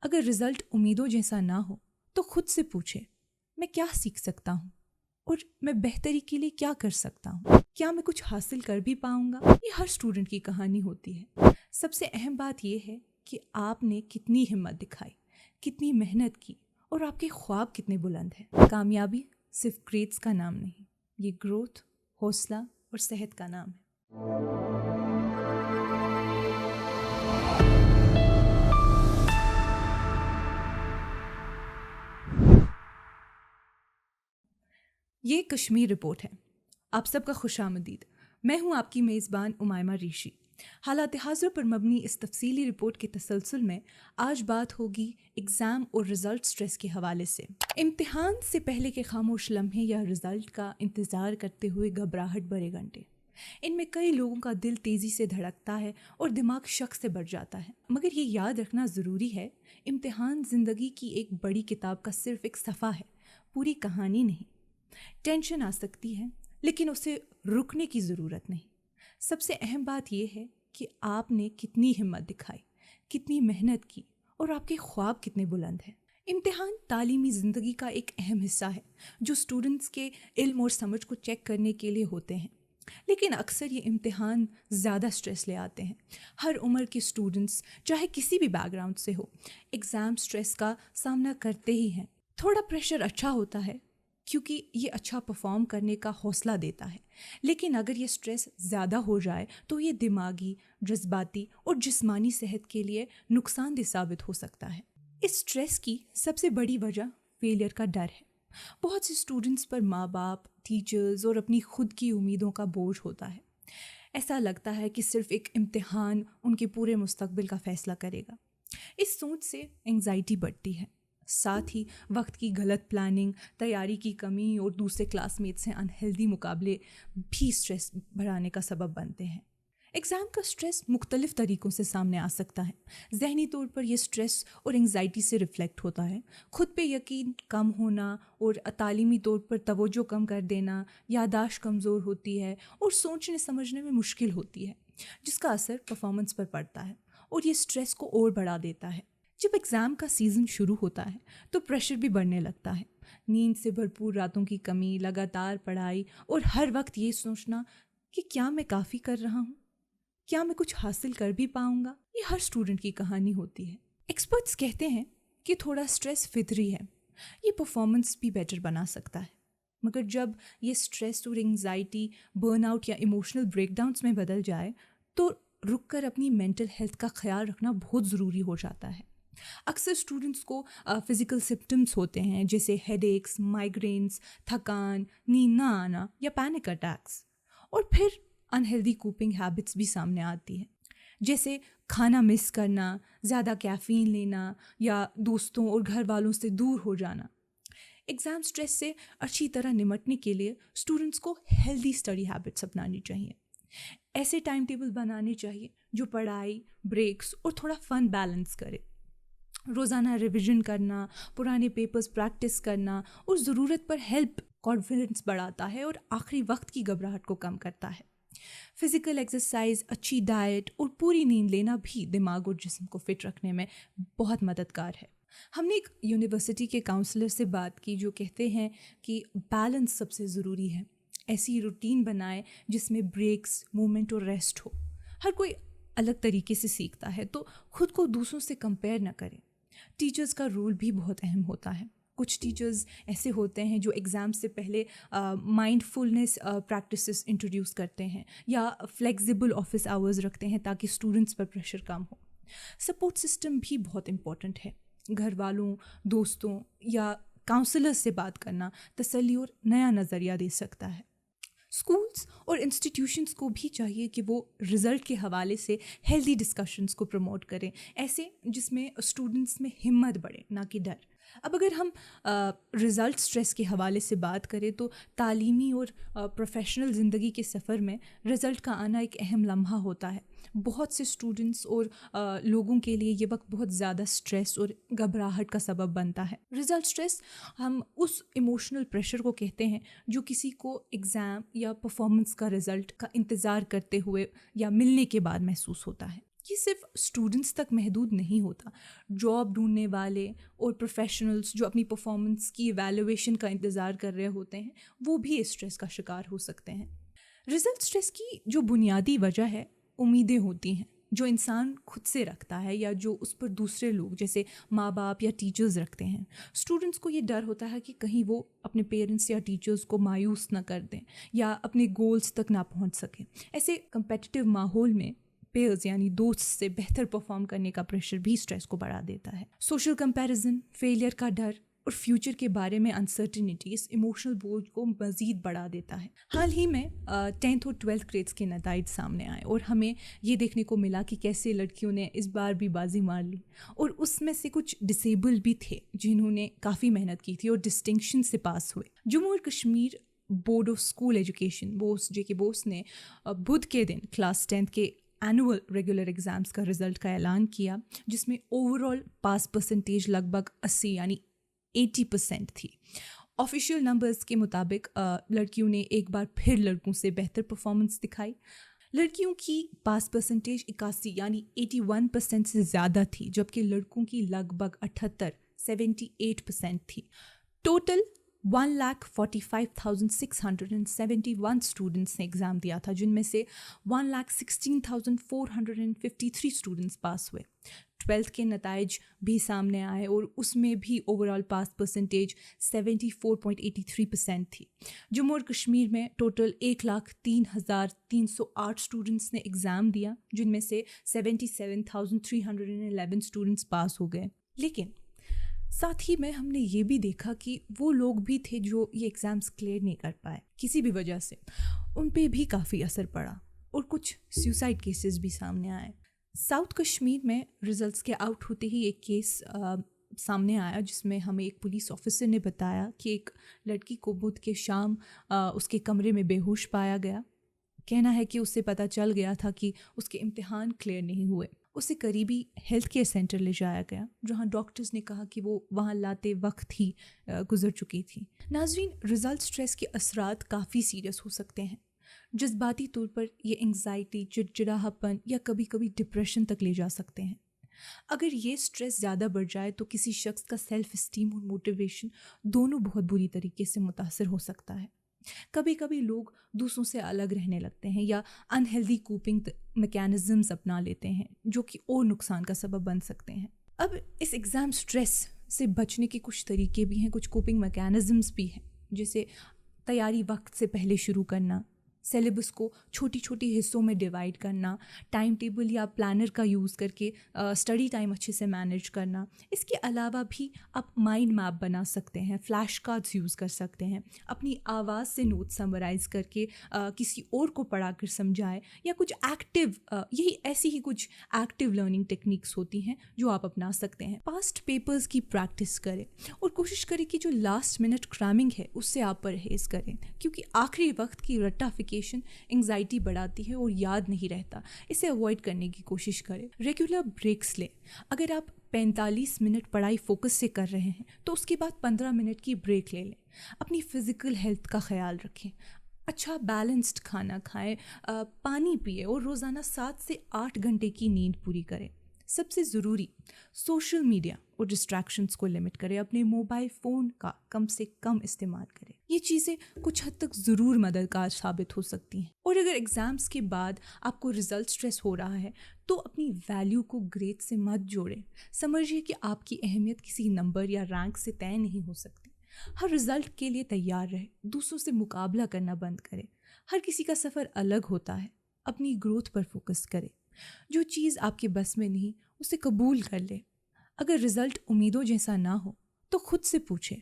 اگر رزلٹ امیدوں جیسا نہ ہو تو خود سے پوچھے میں کیا سیکھ سکتا ہوں اور میں بہتری کے لیے کیا کر سکتا ہوں؟ کیا میں کچھ حاصل کر بھی پاؤں گا؟ یہ ہر اسٹوڈنٹ کی کہانی ہوتی ہے۔ سب سے اہم بات یہ ہے کہ آپ نے کتنی ہمت دکھائی، کتنی محنت کی اور آپ کے خواب کتنے بلند ہیں۔ کامیابی صرف گریڈز کا نام نہیں، یہ گروتھ، حوصلہ اور صحت کا نام ہے۔ یہ کشمیر رپورٹ ہے۔ آپ سب کا خوش آمدید۔ میں ہوں آپ کی میزبان امائمہ ریشی۔ حالات حاضر پر مبنی اس تفصیلی رپورٹ کے تسلسل میں آج بات ہوگی ایگزام اور رزلٹ سٹریس کے حوالے سے۔ امتحان سے پہلے کے خاموش لمحے یا رزلٹ کا انتظار کرتے ہوئے گھبراہٹ بھرے گھنٹے، ان میں کئی لوگوں کا دل تیزی سے دھڑکتا ہے اور دماغ شک سے بڑھ جاتا ہے۔ مگر یہ یاد رکھنا ضروری ہے، امتحان زندگی کی ایک بڑی کتاب کا صرف ایک صفحہ ہے، پوری کہانی نہیں۔ ٹینشن آ سکتی ہے لیکن اسے رکنے کی ضرورت نہیں۔ سب سے اہم بات یہ ہے کہ آپ نے کتنی ہمت دکھائی، کتنی محنت کی اور آپ کے خواب کتنے بلند ہیں۔ امتحان تعلیمی زندگی کا ایک اہم حصہ ہے جو اسٹوڈنٹس کے علم اور سمجھ کو چیک کرنے کے لیے ہوتے ہیں، لیکن اکثر یہ امتحان زیادہ سٹریس لے آتے ہیں۔ ہر عمر کے اسٹوڈنٹس چاہے کسی بھی بیک گراؤنڈ سے ہو، ایگزام سٹریس کا سامنا کرتے ہی ہیں۔ تھوڑا پریشر اچھا ہوتا ہے کیونکہ یہ اچھا پرفارم کرنے کا حوصلہ دیتا ہے، لیکن اگر یہ سٹریس زیادہ ہو جائے تو یہ دماغی، جذباتی اور جسمانی صحت کے لیے نقصان دہ ثابت ہو سکتا ہے۔ اس سٹریس کی سب سے بڑی وجہ فیلئر کا ڈر ہے۔ بہت سے اسٹوڈنٹس پر ماں باپ، ٹیچرز اور اپنی خود کی امیدوں کا بوجھ ہوتا ہے۔ ایسا لگتا ہے کہ صرف ایک امتحان ان کے پورے مستقبل کا فیصلہ کرے گا۔ اس سوچ سے انگزائٹی بڑھتی ہے، ساتھ ہی وقت کی غلط پلاننگ، تیاری کی کمی اور دوسرے کلاس میٹ سے انہیلدی مقابلے بھی سٹریس بڑھانے کا سبب بنتے ہیں۔ ایگزام کا سٹریس مختلف طریقوں سے سامنے آ سکتا ہے۔ ذہنی طور پر یہ سٹریس اور انگزائٹی سے ریفلیکٹ ہوتا ہے۔ خود پہ یقین کم ہونا اور تعلیمی طور پر توجہ کم کر دینا، یادداشت کمزور ہوتی ہے اور سوچنے سمجھنے میں مشکل ہوتی ہے، جس کا اثر پرفارمنس پر پڑتا ہے اور یہ سٹریس کو اور بڑھا دیتا ہے۔ جب ایگزام کا سیزن شروع ہوتا ہے تو پریشر بھی بڑھنے لگتا ہے۔ نیند سے بھرپور راتوں کی کمی، لگاتار پڑھائی اور ہر وقت یہ سوچنا کہ کیا میں کافی کر رہا ہوں، کیا میں کچھ حاصل کر بھی پاؤں گا، یہ ہر اسٹوڈنٹ کی کہانی ہوتی ہے۔ ایکسپرٹس کہتے ہیں کہ تھوڑا سٹریس فطری ہے، یہ پرفارمنس بھی بیٹر بنا سکتا ہے، مگر جب یہ سٹریس اور انگزائٹی برن آؤٹ یا ایموشنل بریک ڈاؤنس میں بدل جائے تو رک کر اپنی مینٹل ہیلتھ کا خیال رکھنا بہت ضروری ہو جاتا ہے۔ اکثر اسٹوڈنٹس کو فزیکل سمپٹمس ہوتے ہیں جیسے ہیڈ ایکس، مائیگرینس، تھکان، نیند نہ آنا یا پینک اٹیکس، اور پھر انہیلدی کوپنگ ہیبٹس بھی سامنے آتی ہیں جیسے کھانا مس کرنا، زیادہ کیفین لینا یا دوستوں اور گھر والوں سے دور ہو جانا۔ ایگزام سٹریس سے اچھی طرح نمٹنے کے لیے اسٹوڈنٹس کو ہیلدی اسٹڈی ہیبٹس اپنانی چاہیے۔ ایسے ٹائم ٹیبل بنانے چاہیے جو پڑھائی، بریکس اور تھوڑا فن بیلنس کرے۔ روزانہ ریویژن کرنا، پرانے پیپرز پریکٹس کرنا اور ضرورت پر ہیلپ کانفیڈنس بڑھاتا ہے اور آخری وقت کی گھبراہٹ کو کم کرتا ہے۔ فزیکل ایکسرسائز، اچھی ڈائٹ اور پوری نیند لینا بھی دماغ اور جسم کو فٹ رکھنے میں بہت مددگار ہے۔ ہم نے ایک یونیورسٹی کے کاؤنسلر سے بات کی جو کہتے ہیں کہ بیلنس سب سے ضروری ہے۔ ایسی روٹین بنائے جس میں بریکس، موومنٹ اور ریسٹ ہو۔ ہر کوئی الگ طریقے سے سیکھتا ہے تو خود کو دوسروں سے کمپیئر نہ کریں۔ ٹیچرز کا رول بھی بہت اہم ہوتا ہے۔ کچھ ٹیچرز ایسے ہوتے ہیں جو ایگزام سے پہلے مائنڈ فلنس پریکٹسز انٹروڈیوس کرتے ہیں یا فلیکزیبل آفس آورز رکھتے ہیں تاکہ اسٹوڈنٹس پر پریشر کم ہو۔ سپورٹ سسٹم بھی بہت امپورٹنٹ ہے۔ گھر والوں، دوستوں یا کاؤنسلر سے بات کرنا تسلی اور نیا نظریہ دے سکتا ہے۔ اسکولس اور انسٹیٹیوشنس کو بھی چاہیے کہ وہ رزلٹ کے حوالے سے ہیلدی ڈسکشنس کو پروموٹ کریں، ایسے جس میں اسٹوڈنٹس میں ہمت بڑھے نہ کہ ڈر۔ اب اگر ہم رزلٹ سٹریس کے حوالے سے بات کریں تو تعلیمی اور پروفیشنل زندگی کے سفر میں رزلٹ کا آنا ایک اہم لمحہ ہوتا ہے۔ بہت سے اسٹوڈنٹس اور لوگوں کے لیے یہ وقت بہت زیادہ سٹریس اور گھبراہٹ کا سبب بنتا ہے۔ رزلٹ سٹریس ہم اس ایموشنل پریشر کو کہتے ہیں جو کسی کو ایگزام یا پرفارمنس کا رزلٹ کا انتظار کرتے ہوئے یا ملنے کے بعد محسوس ہوتا ہے۔ یہ صرف اسٹوڈنٹس تک محدود نہیں ہوتا، جاب ڈھونڈنے والے اور پروفیشنلز جو اپنی پرفارمنس کی ایویلویشن کا انتظار کر رہے ہوتے ہیں وہ بھی اسٹریس کا شکار ہو سکتے ہیں۔ رزلٹ اسٹریس کی جو بنیادی وجہ ہے امیدیں ہوتی ہیں جو انسان خود سے رکھتا ہے یا جو اس پر دوسرے لوگ جیسے ماں باپ یا ٹیچرز رکھتے ہیں۔ اسٹوڈنٹس کو یہ ڈر ہوتا ہے کہ کہیں وہ اپنے پیرنٹس یا ٹیچرز کو مایوس نہ کر دیں یا اپنے گولز تک نہ پہنچ سکیں۔ ایسے کمپیٹیٹیو ماحول میں پیئرز یعنی دوست سے بہتر پرفارم کرنے کا پریشر بھی اسٹریس کو بڑھا دیتا ہے۔ سوشل کمپیریزن، فیلئر کا ڈر اور فیوچر کے بارے میں انسرٹنٹی اس ایموشنل بوجھ کو مزید بڑھا دیتا ہے۔ حال ہی میں 10th اور 12th گریڈس کے نتائج سامنے آئے اور ہمیں یہ دیکھنے کو ملا کہ کیسے لڑکیوں نے اس بار بھی بازی مار لی، اور اس میں سے کچھ ڈسیبل بھی تھے جنہوں نے کافی محنت کی تھی اور ڈسٹنکشن سے پاس ہوئے۔ جموں اور Kashmir board of school education BOSE نے بدھ کے دن کلاس 10th کے اینول ریگولر ایگزامس کا رزلٹ کا اعلان کیا، جس میں اوور آل پاس پرسنٹیج لگ بھگ 80 یعنی 80% تھی۔ آفیشیل نمبرز کے مطابق لڑکیوں نے ایک بار پھر لڑکوں سے بہتر پرفارمنس دکھائی۔ لڑکیوں کی پاس پرسنٹیج 81 یعنی 81% سے زیادہ تھی، جبکہ لڑکوں کی لگ بھگ 78% تھی۔ ٹوٹل 1,45,671 اسٹوڈنٹس نے ایگزام دیا تھا، جن میں سے 1,16,453 اسٹوڈنٹس پاس ہوئے۔ 12th کے نتائج بھی سامنے آئے اور اس میں بھی اوور آل پاس پرسنٹیج 74.83% تھی۔ جموں اور کشمیر میں ٹوٹل 1,03,308 اسٹوڈنٹس نے ایگزام دیا، جن میں سے 77,311 اسٹوڈنٹس پاس ہو گئے۔ لیکن ساتھ ہی میں ہم نے یہ بھی دیکھا کہ وہ لوگ بھی تھے جو یہ ایگزامس کلیئر نہیں کر پائے کسی بھی وجہ سے، ان پہ بھی کافی اثر پڑا اور کچھ سیوسائڈ کیسز بھی سامنے آئے۔ ساؤتھ کشمیر میں رزلٹس کے آؤٹ ہوتے ہی ایک کیس سامنے آیا جس میں ہمیں ایک پولیس آفیسر نے بتایا کہ ایک لڑکی کو بدھ کے شام اس کے کمرے میں بے ہوش پایا گیا۔ کہنا ہے کہ اس سے پتہ چل گیا تھا کہ اس کے امتحان کلیئر نہیں ہوئے۔ اسے قریبی ہیلتھ کیئر سینٹر لے جایا گیا، جہاں ڈاکٹرز نے کہا کہ وہ وہاں لاتے وقت ہی گزر چکی تھی۔ ناظرین، رزلٹ اسٹریس کے اثرات کافی سیریس ہو سکتے ہیں۔ جذباتی طور پر یہ انگزائٹی، چڑچڑاہٹپن یا کبھی کبھی ڈپریشن تک لے جا سکتے ہیں۔ اگر یہ اسٹریس زیادہ بڑھ جائے تو کسی شخص کا سیلف اسٹیم اور موٹیویشن دونوں بہت بری طریقے سے متاثر ہو سکتا ہے۔ کبھی کبھی لوگ دوسروں سے الگ رہنے لگتے ہیں یا انہیلدی کوپنگ میکینزمز اپنا لیتے ہیں جو کہ اور نقصان کا سبب بن سکتے ہیں۔ اب اس ایگزام سٹریس سے بچنے کے کچھ طریقے بھی ہیں، کچھ کوپنگ میکینزمز بھی ہیں، جیسے تیاری وقت سے پہلے شروع کرنا، سیلیبس کو چھوٹی چھوٹی حصوں میں ڈیوائڈ کرنا، ٹائم ٹیبل یا پلانر کا یوز کر کے اسٹڈی ٹائم اچھے سے مینیج کرنا۔ اس کے علاوہ بھی آپ مائنڈ میپ بنا سکتے ہیں، فلیش کارڈز یوز کر سکتے ہیں، اپنی آواز سے نوٹ سمرائز کر کے کسی اور کو پڑھا کر سمجھائے، یا کچھ ایسی ہی کچھ ایکٹیو لرننگ ٹیکنیکس ہوتی ہیں جو آپ اپنا سکتے ہیں۔ پاسٹ پیپرز کی پریکٹس کریں اور کوشش کریں کہ جو لاسٹ منٹ کرامنگ ہے اس سے آپ پرہیز کریں، کیونکہ آخری وقت کی رٹا انگزائٹی بڑھاتی ہے اور یاد نہیں رہتا۔ اسے اوائڈ کرنے کی کوشش کریں۔ ریگولر بریکس لیں۔ اگر آپ 45 منٹ پڑھائی فوکس سے کر رہے ہیں تو اس کے بعد 15 منٹ کی بریک لے لیں۔ اپنی فزیکل ہیلتھ کا خیال رکھیں، اچھا بیلنسڈ کھانا کھائیں، پانی پیئے اور روزانہ 7 سے 8 گھنٹے کی نیند پوری کریں۔ سب سے ضروری، سوشل میڈیا اور ڈسٹریکشنز کو لمٹ کریں، اپنے موبائل فون کا کم سے کم استعمال کریں۔ یہ چیزیں کچھ حد تک ضرور مددگار ثابت ہو سکتی ہیں۔ اور اگر ایگزامس کے بعد آپ کو رزلٹ سٹریس ہو رہا ہے تو اپنی ویلیو کو گریڈ سے مت جوڑیں۔ سمجھیے کہ آپ کی اہمیت کسی نمبر یا رینک سے طے نہیں ہو سکتی۔ ہر رزلٹ کے لیے تیار رہے، دوسروں سے مقابلہ کرنا بند کریں۔ ہر کسی کا سفر الگ ہوتا ہے، اپنی گروتھ پر فوکس کریں۔ جو چیز آپ کے بس میں نہیں اسے قبول کر لے۔ اگر رزلٹ امیدوں جیسا نہ ہو تو خود سے پوچھیں،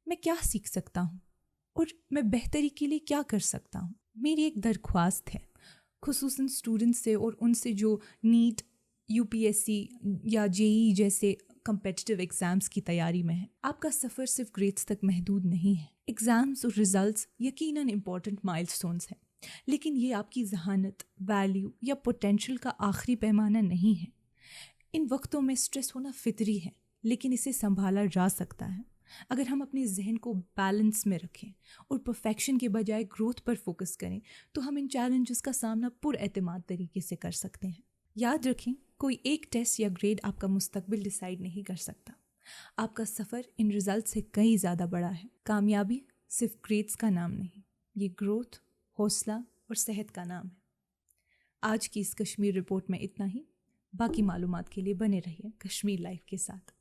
میں کیا سیکھ سکتا ہوں اور میں بہتری کے لیے کیا کر سکتا ہوں۔ میری ایک درخواست ہے، خصوصاً اسٹوڈنٹ سے اور ان سے جو نیٹ، UPSC یا JEE جیسے کمپیٹیٹیو ایگزامس کی تیاری میں ہے۔ آپ کا سفر صرف گریڈز تک محدود نہیں ہے۔ ایگزامس اور رزلٹس یقیناً امپورٹنٹ مائل سٹونز ہیں، لیکن یہ آپ کی ذہانت، ویلیو یا پوٹینشل کا آخری پیمانہ نہیں ہے۔ ان وقتوں میں سٹریس ہونا فطری ہے، لیکن اسے سنبھالا جا سکتا ہے اگر ہم اپنے ذہن کو بیلنس میں رکھیں اور پرفیکشن کے بجائے گروتھ پر فوکس کریں تو ہم ان چیلنجز کا سامنا پر اعتماد طریقے سے کر سکتے ہیں۔ یاد رکھیں کوئی ایک ٹیسٹ یا گریڈ آپ کا مستقبل ڈیسائیڈ نہیں کر سکتا. آپ کا سفر ان رزلٹ سے کئی زیادہ بڑا ہے. کامیابی صرف گریڈز کا نام نہیں، یہ گروتھ، حوصلہ اور صحت کا نام ہے. آج کی اس کشمیر رپورٹ میں اتنا ہی. باقی معلومات کے لیے بنے رہیے کشمیر لائف کے ساتھ.